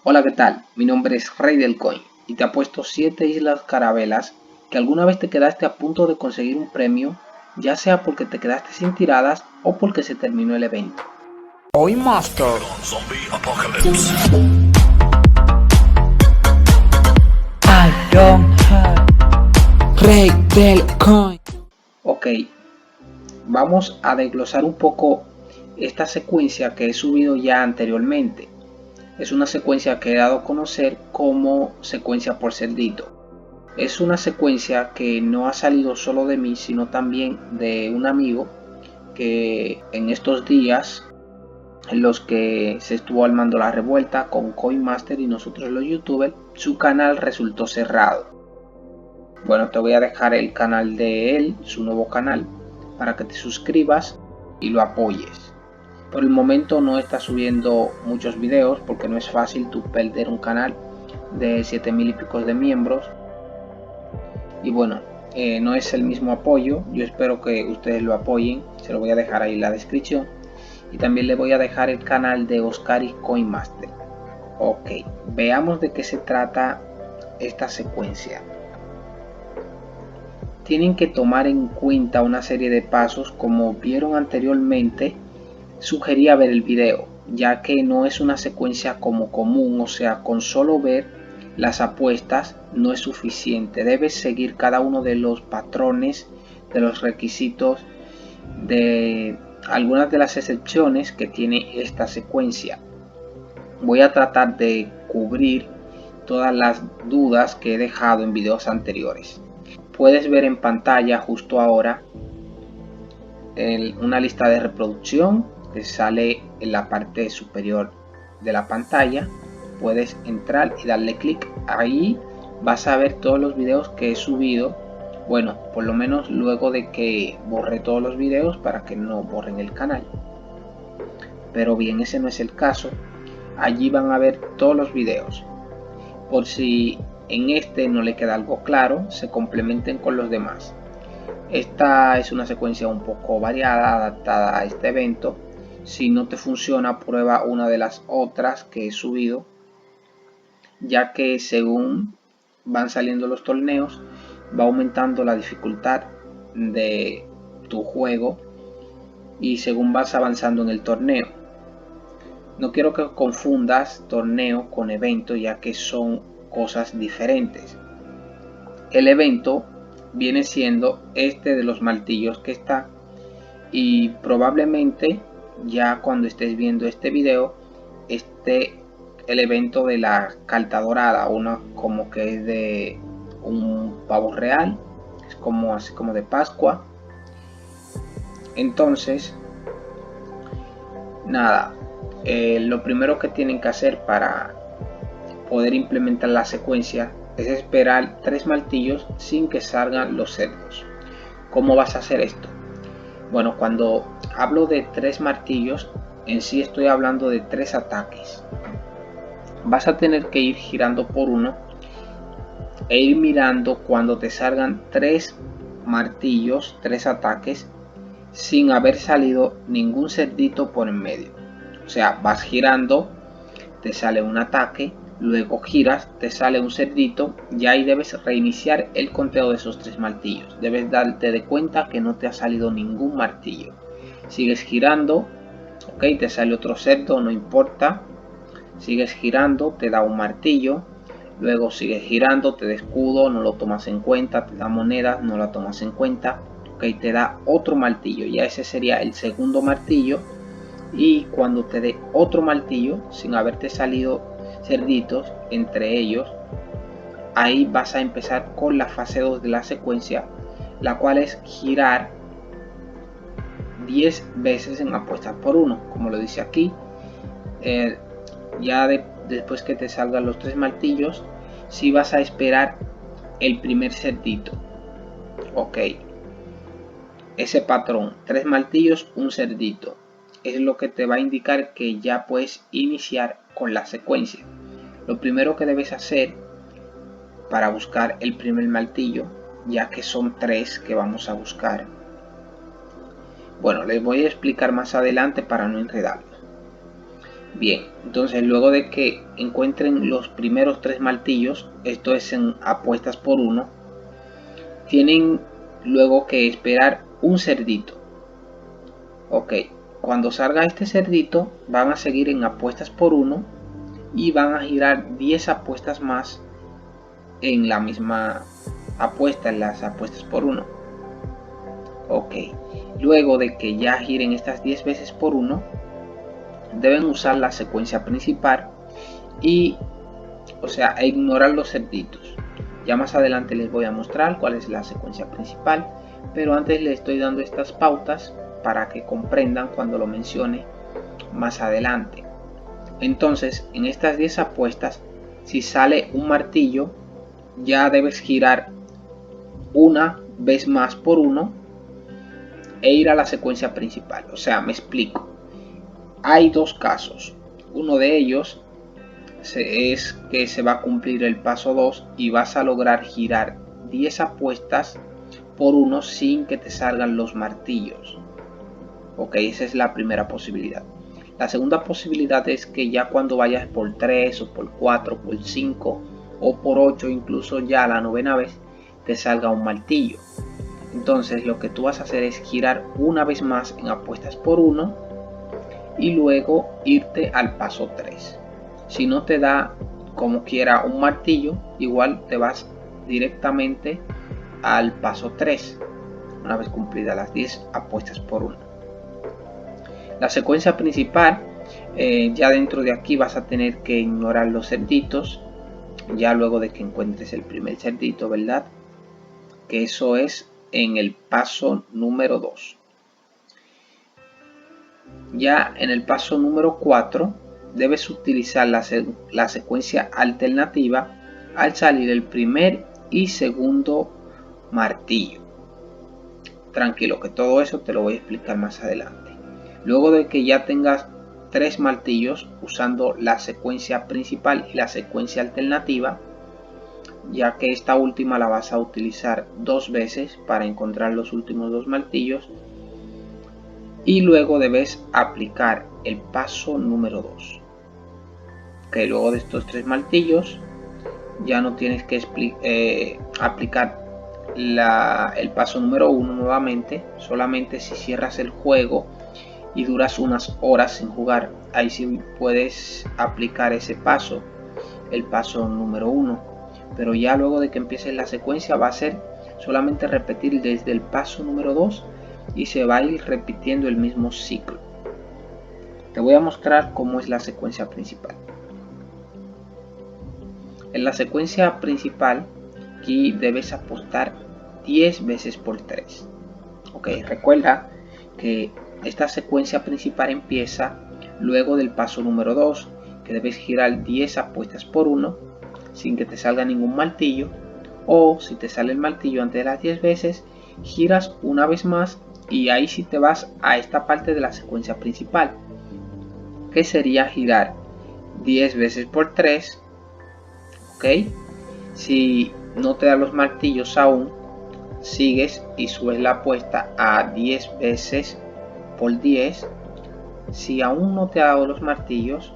Hola, ¿qué tal? Mi nombre es Rey del Coin y te apuesto 7 islas carabelas que alguna vez te quedaste a punto de conseguir un premio, ya sea porque te quedaste sin tiradas o porque se terminó el evento. Coin Master. I don't have Rey del Coin. Ok, vamos a desglosar un poco esta secuencia que he subido ya anteriormente. Es una secuencia que he dado a conocer como secuencia por cerdito. Es una secuencia que no ha salido solo de mí, sino también de un amigo que en estos días en los que se estuvo armando la revuelta con Coinmaster y nosotros los youtubers, su canal resultó cerrado. Bueno, te voy a dejar el canal de él, su nuevo canal, para que te suscribas y lo apoyes. Por el momento no está subiendo muchos videos porque no es fácil tú perder un canal de 7000 y pico de miembros. Y bueno, no es el mismo apoyo. Yo espero que ustedes lo apoyen. Se lo voy a dejar ahí en la descripción. Y también le voy a dejar el canal de Oscaris Coinmaster. Ok, veamos de qué se trata esta secuencia. Tienen que tomar en cuenta una serie de pasos. Como vieron anteriormente, sugería ver el video, ya que no es una secuencia como común, o sea, con solo ver las apuestas no es suficiente. Debes seguir cada uno de los patrones, de los requisitos, de algunas de las excepciones que tiene esta secuencia. Voy a tratar de cubrir todas las dudas que he dejado en videos anteriores. Puedes ver en pantalla justo ahora una lista de reproducción que sale en la parte superior de la pantalla. Puedes entrar y darle clic ahí. Vas a ver todos los videos que he subido. Bueno, por lo menos luego de que borré todos los videos para que no borren el canal. Pero bien, ese no es el caso. Allí van a ver todos los videos. Por si en este no le queda algo claro, se complementen con los demás. Esta es una secuencia un poco variada, adaptada a este evento. Si no te funciona, prueba una de las otras que he subido, ya que según van saliendo los torneos, va aumentando la dificultad de tu juego y según vas avanzando en el torneo. No quiero que confundas torneo con evento, ya que son cosas diferentes. El evento viene siendo este de los martillos que está, y probablemente ya cuando estés viendo este video esté el evento de la carta dorada, una como que es de un pavo real, es como así como de Pascua. Entonces nada, lo primero que tienen que hacer para poder implementar la secuencia es esperar 3 martillos sin que salgan los cerdos. ¿Cómo vas a hacer esto? Bueno, cuando hablo de 3 martillos, en sí estoy hablando de 3 ataques. Vas a tener que ir girando por uno e ir mirando cuando te salgan 3 martillos, 3 ataques, sin haber salido ningún cerdito por en medio. O sea, vas girando, te sale un ataque, luego giras, te sale un cerdito y ahí debes reiniciar el conteo de esos 3 martillos. Debes darte de cuenta que no te ha salido ningún martillo. Sigues girando, ok, te sale otro cerdo, no importa. Sigues girando, te da un martillo. Luego sigues girando, te da escudo, no lo tomas en cuenta. Te da moneda, no la tomas en cuenta. Ok, te da otro martillo, ya ese sería el segundo martillo. Y cuando te dé otro martillo, sin haberte salido cerditos entre ellos, ahí vas a empezar con la fase 2 de la secuencia, la cual es girar 10 veces en apuestas por uno, como lo dice aquí. Ya después que te salgan los 3 martillos, si vas a esperar el primer cerdito. Ok, ese patrón, 3 martillos, un cerdito, es lo que te va a indicar que ya puedes iniciar con la secuencia. Lo primero que debes hacer para buscar el primer martillo, ya que son 3 que vamos a buscar, bueno, les voy a explicar más adelante para no enredarlo. Bien, entonces luego de que encuentren los primeros 3 martillos, esto es en apuestas por 1, tienen luego que esperar un cerdito. Ok, cuando salga este cerdito van a seguir en apuestas por 1 y van a girar 10 apuestas más en la misma apuesta, en las apuestas por 1. Ok, luego de que ya giren estas 10 veces por 1, deben usar la secuencia principal y, ignorar los cerditos. Ya más adelante les voy a mostrar cuál es la secuencia principal, pero antes les estoy dando estas pautas para que comprendan cuando lo mencione más adelante. Entonces, en estas 10 apuestas, si sale un martillo, ya debes girar una vez más por 1 e ir a la secuencia principal. O sea, me explico. Hay dos casos. Uno de ellos es que se va a cumplir el paso 2 y vas a lograr girar 10 apuestas por 1 sin que te salgan los martillos. Ok, esa es la primera posibilidad. La segunda posibilidad es que ya cuando vayas por 3 o por 4, por 5 o por 8, incluso ya la novena vez, te salga un martillo. Entonces lo que tú vas a hacer es girar una vez más en apuestas por 1 y luego irte al paso 3. Si no te da como quiera un martillo, igual te vas directamente al paso 3 una vez cumplidas las 10 apuestas por 1. La secuencia principal, ya dentro de aquí vas a tener que ignorar los cerditos, ya luego de que encuentres el primer cerdito, ¿verdad? Que eso es en el paso número 2. Ya en el paso número 4 debes utilizar la secuencia alternativa al salir el primer y segundo martillo. Tranquilo, que todo eso te lo voy a explicar más adelante. Luego de que ya tengas 3 martillos usando la secuencia principal y la secuencia alternativa, ya que esta última la vas a utilizar 2 veces para encontrar los últimos 2 martillos, y luego debes aplicar el paso número 2. Que luego de estos 3 martillos ya no tienes que aplicar el paso número 1 nuevamente, solamente si cierras el juego y duras unas horas sin jugar, ahí sí puedes aplicar ese paso, el paso número 1, pero ya luego de que empieces la secuencia va a ser solamente repetir desde el paso número 2 y se va a ir repitiendo el mismo ciclo. Te voy a mostrar cómo es la secuencia principal. En la secuencia principal aquí debes apostar 10 veces por 3. Ok, recuerda que esta secuencia principal empieza luego del paso número 2, que debes girar 10 apuestas por 1 sin que te salga ningún martillo, o si te sale el martillo antes de las 10 veces, giras una vez más y ahí sí te vas a esta parte de la secuencia principal, que sería girar 10 veces por 3. Ok, si no te da los martillos aún, sigues y subes la apuesta a 10 veces por 10. Si aún no te ha dado los martillos,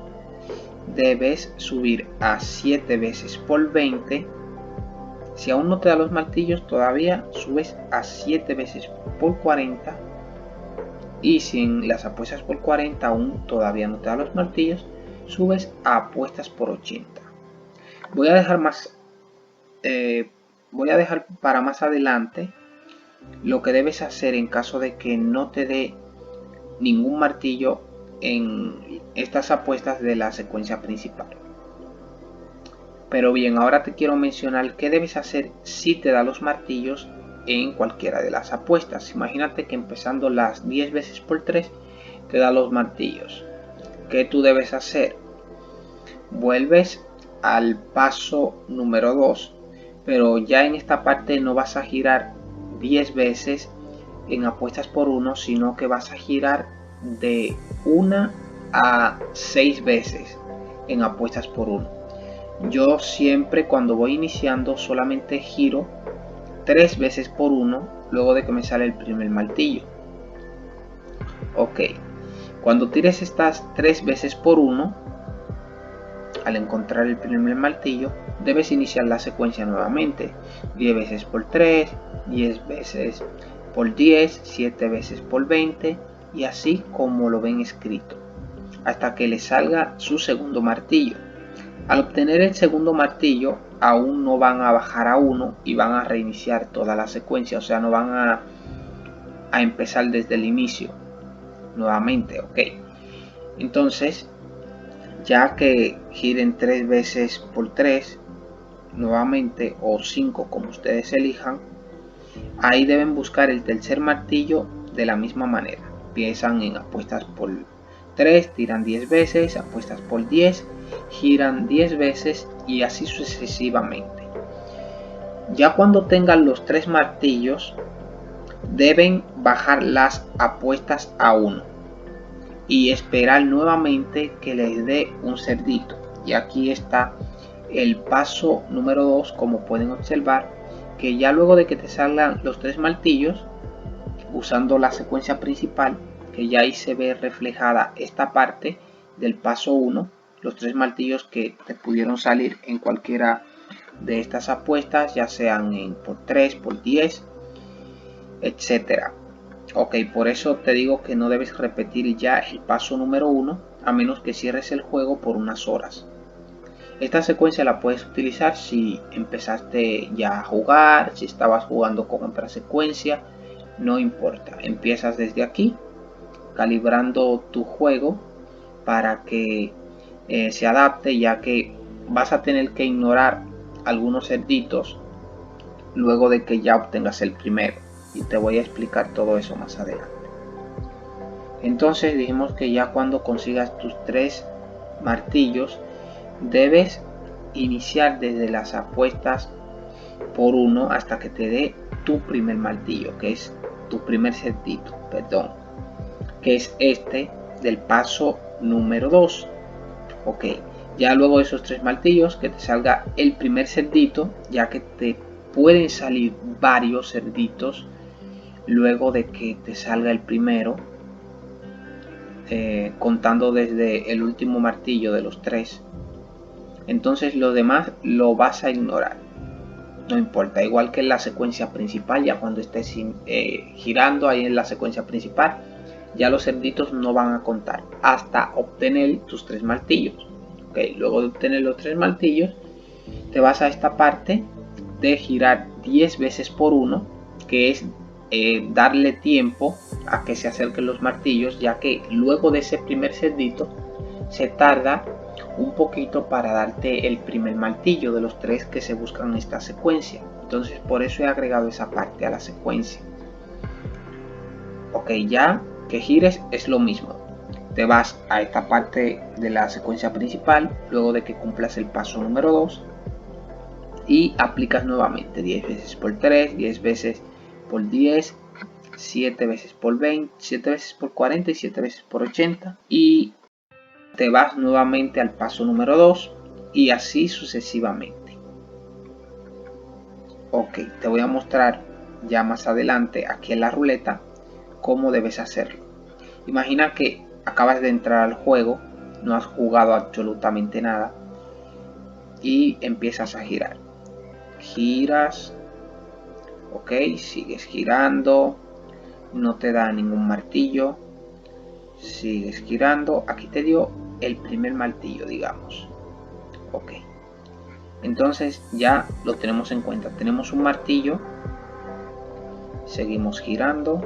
debes subir a 7 veces por 20. Si aún no te da los martillos, todavía subes a 7 veces por 40. Y si en las apuestas por 40 aún todavía no te da los martillos, subes a apuestas por 80. Voy a dejar para más adelante lo que debes hacer en caso de que no te dé ningún martillo en estas apuestas de la secuencia principal. Pero bien, ahora te quiero mencionar qué debes hacer si te da los martillos en cualquiera de las apuestas. Imagínate que empezando las 10 veces por 3 te da los martillos. ¿Qué tú debes hacer? Vuelves al paso número 2, pero ya en esta parte no vas a girar 10 veces en apuestas por 1, sino que vas a girar de 1 a 6 veces en apuestas por 1. Yo siempre cuando voy iniciando solamente giro 3 veces por 1 luego de que me sale el primer martillo. Ok, Cuando tires estas 3 veces por 1, al encontrar el primer martillo, debes iniciar la secuencia nuevamente. 10 veces por 3, 10 veces por 10, 7 veces por 20 y así como lo ven escrito, hasta que le salga su segundo martillo. Al obtener el segundo martillo, aún no van a bajar a 1 y van a reiniciar toda la secuencia, o sea, no van a empezar desde el inicio nuevamente, ok. Entonces, ya que giren 3 veces por 3 nuevamente o 5 como ustedes elijan, ahí deben buscar el tercer martillo de la misma manera. Empiezan en apuestas por 3, tiran 10 veces, apuestas por 10, giran 10 veces y así sucesivamente. Ya cuando tengan los 3 martillos, deben bajar las apuestas a 1 y esperar nuevamente que les dé un cerdito. Y aquí está el paso número 2, como pueden observar, que ya luego de que te salgan los 3 martillos, usando la secuencia principal, que ya ahí se ve reflejada esta parte del paso 1, los 3 martillos que te pudieron salir en cualquiera de estas apuestas, ya sean en por 3, por 10, etcétera. Ok, por eso te digo que no debes repetir ya el paso número 1 a menos que cierres el juego por unas horas. Esta secuencia la puedes utilizar si empezaste ya a jugar, si estabas jugando con otra secuencia, no importa. Empiezas desde aquí, calibrando tu juego para que se adapte, ya que vas a tener que ignorar algunos cerditos luego de que ya obtengas el primero. Y te voy a explicar todo eso más adelante. Entonces dijimos que ya cuando consigas tus 3 martillos, debes iniciar desde las apuestas por 1 hasta que te dé tu primer martillo, que es tu primer cerdito, perdón, que es este del paso número 2. Ok, ya luego de esos 3 martillos que te salga el primer cerdito, ya que te pueden salir varios cerditos luego de que te salga el primero, contando desde el último martillo de los 3. Entonces lo demás lo vas a ignorar, no importa, igual que en la secuencia principal. Ya cuando estés girando ahí en la secuencia principal, ya los cerditos no van a contar hasta obtener tus 3 martillos. Okay, luego de obtener los 3 martillos, te vas a esta parte de girar 10 veces por 1, que es darle tiempo a que se acerquen los martillos, ya que luego de ese primer cerdito se tarda un poquito para darte el primer martillo de los 3 que se buscan en esta secuencia. Entonces por eso he agregado esa parte a la secuencia. Ok, ya que gires es lo mismo, te vas a esta parte de la secuencia principal luego de que cumplas el paso número 2 y aplicas nuevamente 10 veces por 3, 10 veces por 10, 7 veces por 20, 7 veces por 40 y 7 veces por 80, y te vas nuevamente al paso número 2 y así sucesivamente. Ok, te voy a mostrar ya más adelante aquí en la ruleta cómo debes hacerlo. Imagina que acabas de entrar al juego, no has jugado absolutamente nada y empiezas a girar. Giras, ok, sigues girando, no te da ningún martillo, sigues girando, aquí te dio el primer martillo, digamos. Ok, entonces ya lo tenemos en cuenta, tenemos un martillo, seguimos girando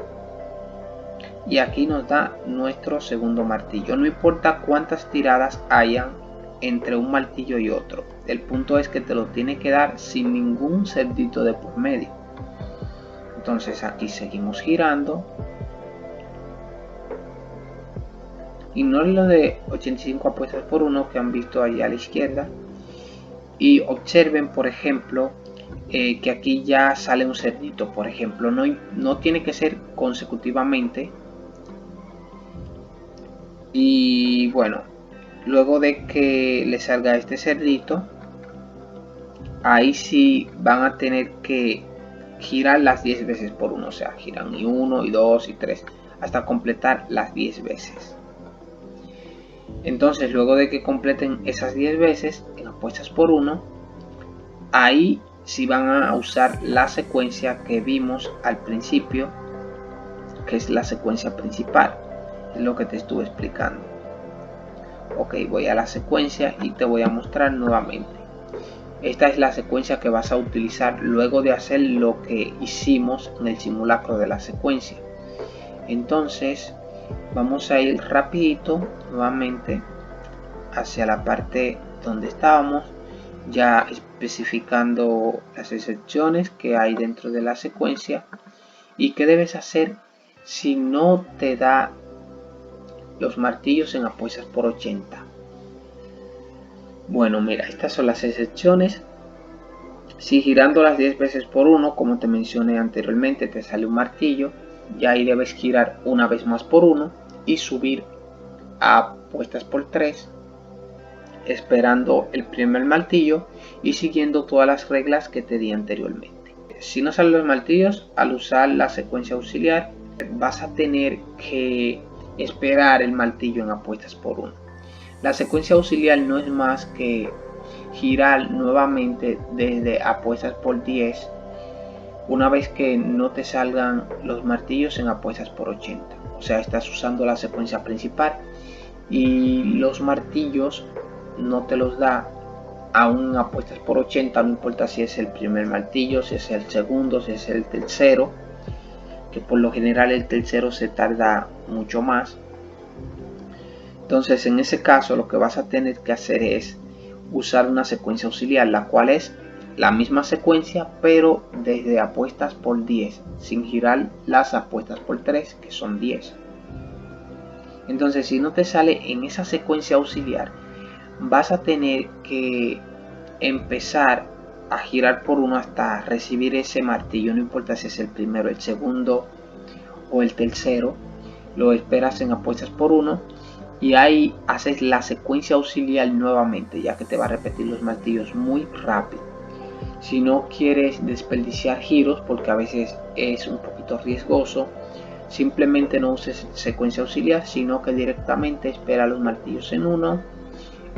y aquí nos da nuestro segundo martillo. No importa cuántas tiradas hayan entre un martillo y otro, el punto es que te lo tiene que dar sin ningún cerdito de por medio. Entonces aquí seguimos girando. Ignoren lo de 85 apuestas por 1 que han visto ahí a la izquierda y observen, por ejemplo, que aquí ya sale un cerdito. Por ejemplo, no tiene que ser consecutivamente. Y bueno, luego de que le salga este cerdito, ahí sí van a tener que girar las 10 veces por 1, o sea, giran y 1 y 2 y 3 hasta completar las 10 veces. Entonces luego de que completen esas 10 veces en apuestas por 1, ahí sí van a usar la secuencia que vimos al principio, que es la secuencia principal, es lo que te estuve explicando. Ok, voy a la secuencia y te voy a mostrar nuevamente. Esta es la secuencia que vas a utilizar luego de hacer lo que hicimos en el simulacro de la secuencia. Entonces vamos a ir rapidito nuevamente hacia la parte donde estábamos, ya especificando las excepciones que hay dentro de la secuencia y qué debes hacer si no te da los martillos en apuestas por 80. Bueno, mira, estas son las excepciones. Si girando las 10 veces por 1, como te mencioné anteriormente, te sale un martillo, ya ahí debes girar una vez más por 1 y subir a apuestas por 3, esperando el primer martillo y siguiendo todas las reglas que te di anteriormente. Si no salen los martillos, al usar la secuencia auxiliar vas a tener que esperar el martillo en apuestas por 1. La secuencia auxiliar no es más que girar nuevamente desde apuestas por 10 una vez que no te salgan los martillos en apuestas por 80. O sea, estás usando la secuencia principal y los martillos no te los da aún apuestas por 80, no importa si es el primer martillo, si es el segundo, si es el tercero, que por lo general el tercero se tarda mucho más. Entonces en ese caso lo que vas a tener que hacer es usar una secuencia auxiliar, la cual es la misma secuencia pero desde apuestas por 10, sin girar las apuestas por 3, que son 10. Entonces si no te sale en esa secuencia auxiliar, vas a tener que empezar a girar por 1 hasta recibir ese martillo, no importa si es el primero, el segundo o el tercero, lo esperas en apuestas por 1 y ahí haces la secuencia auxiliar nuevamente, ya que te va a repetir los martillos muy rápido. Si no quieres desperdiciar giros, porque a veces es un poquito riesgoso, simplemente no uses secuencia auxiliar, sino que directamente espera los martillos en 1,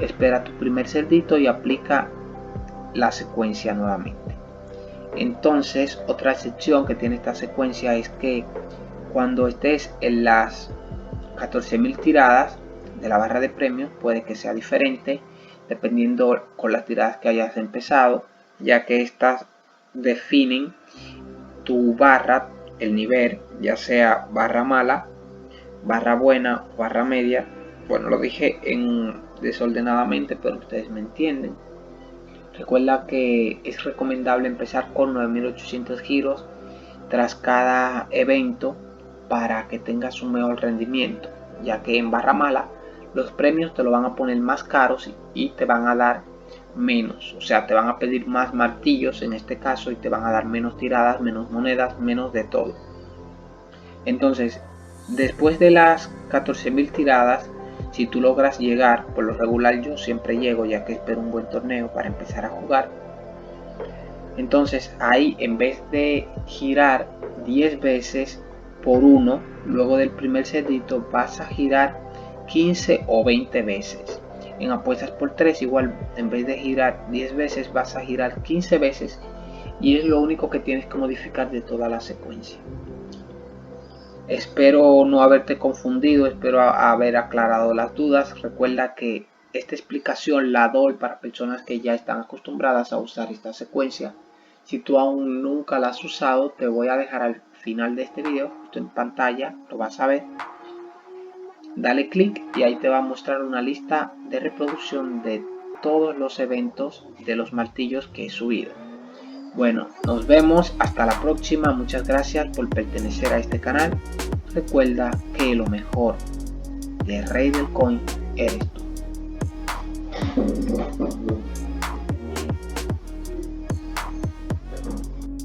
espera tu primer cerdito y aplica la secuencia nuevamente. Entonces otra excepción que tiene esta secuencia es que cuando estés en las 14.000 tiradas de la barra de premios, puede que sea diferente dependiendo con las tiradas que hayas empezado, ya que estas definen tu barra, el nivel, ya sea barra mala, barra buena o barra media. Bueno, lo dije desordenadamente, pero ustedes me entienden. Recuerda que es recomendable empezar con 9.800 giros tras cada evento para que tengas un mejor rendimiento, ya que en barra mala los premios te lo van a poner más caros y te van a dar menos, o sea, te van a pedir más martillos en este caso y te van a dar menos tiradas, menos monedas, menos de todo. Entonces, después de las 14.000 tiradas, si tú logras llegar, por lo regular yo siempre llego, ya que espero un buen torneo para empezar a jugar. Entonces ahí, en vez de girar 10 veces por 1, luego del primer cerdito vas a girar 15 o 20 veces. En apuestas por 3 igual, en vez de girar 10 veces vas a girar 15 veces, y es lo único que tienes que modificar de toda la secuencia. Espero no haberte confundido, espero haber aclarado las dudas. Recuerda que esta explicación la doy para personas que ya están acostumbradas a usar esta secuencia. Si tú aún nunca la has usado, te voy a dejar al final de este video, justo en pantalla, lo vas a ver. Dale clic y ahí te va a mostrar una lista de reproducción de todos los eventos de los martillos que he subido. Bueno, nos vemos hasta la próxima. Muchas gracias por pertenecer a este canal. Recuerda que lo mejor de Rey del Coin eres tú.